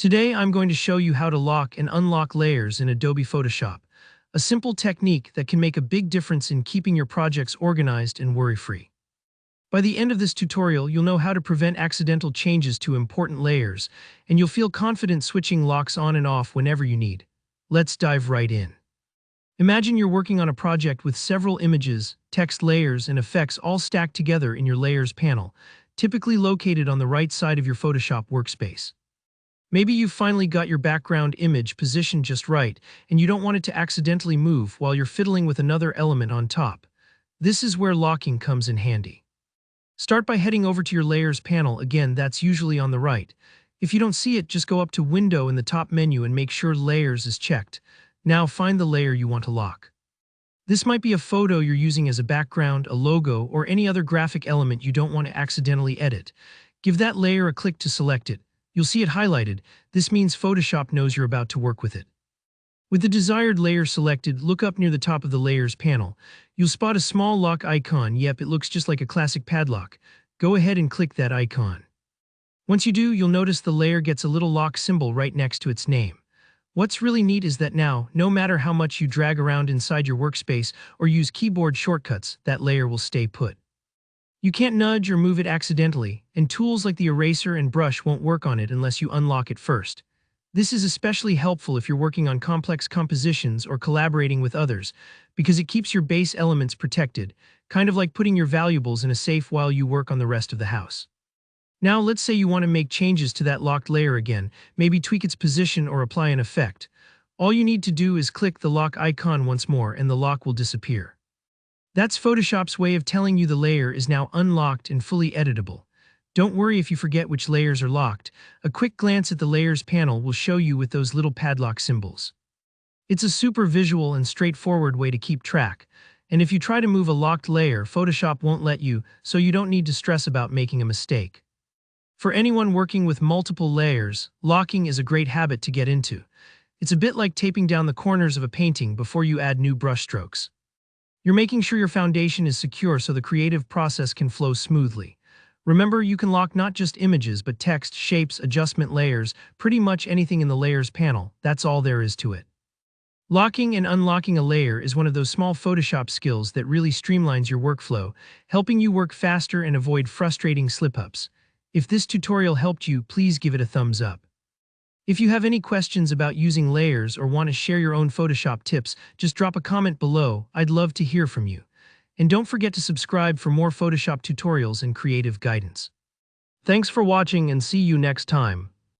Today I'm going to show you how to lock and unlock layers in Adobe Photoshop, a simple technique that can make a big difference in keeping your projects organized and worry-free. By the end of this tutorial, you'll know how to prevent accidental changes to important layers, and you'll feel confident switching locks on and off whenever you need. Let's dive right in. Imagine you're working on a project with several images, text layers, and effects all stacked together in your Layers panel, typically located on the right side of your Photoshop workspace. Maybe you've finally got your background image positioned just right, and you don't want it to accidentally move while you're fiddling with another element on top. This is where locking comes in handy. Start by heading over to your Layers panel. Again, that's usually on the right. If you don't see it, just go up to Window in the top menu and make sure Layers is checked. Now find the layer you want to lock. This might be a photo you're using as a background, a logo, or any other graphic element you don't want to accidentally edit. Give that layer a click to select it. You'll see it highlighted. This means Photoshop knows you're about to work with it. With the desired layer selected, look up near the top of the Layers panel. You'll spot a small lock icon. Yep, it looks just like a classic padlock. Go ahead and click that icon. Once you do, you'll notice the layer gets a little lock symbol right next to its name. What's really neat is that now, no matter how much you drag around inside your workspace or use keyboard shortcuts, that layer will stay put. You can't nudge or move it accidentally, and tools like the eraser and brush won't work on it unless you unlock it first. This is especially helpful if you're working on complex compositions or collaborating with others, because it keeps your base elements protected, kind of like putting your valuables in a safe while you work on the rest of the house. Now let's say you want to make changes to that locked layer again, maybe tweak its position or apply an effect. All you need to do is click the lock icon once more and the lock will disappear. That's Photoshop's way of telling you the layer is now unlocked and fully editable. Don't worry if you forget which layers are locked. A quick glance at the Layers panel will show you with those little padlock symbols. It's a super visual and straightforward way to keep track. And if you try to move a locked layer, Photoshop won't let you, so you don't need to stress about making a mistake. For anyone working with multiple layers, locking is a great habit to get into. It's a bit like taping down the corners of a painting before you add new brush strokes. You're making sure your foundation is secure so the creative process can flow smoothly. Remember, you can lock not just images but text, shapes, adjustment layers, pretty much anything in the Layers panel. That's all there is to it. Locking and unlocking a layer is one of those small Photoshop skills that really streamlines your workflow, helping you work faster and avoid frustrating slip-ups. If this tutorial helped you, please give it a thumbs up. If you have any questions about using layers or want to share your own Photoshop tips, just drop a comment below. I'd love to hear from you. And don't forget to subscribe for more Photoshop tutorials and creative guidance. Thanks for watching and see you next time.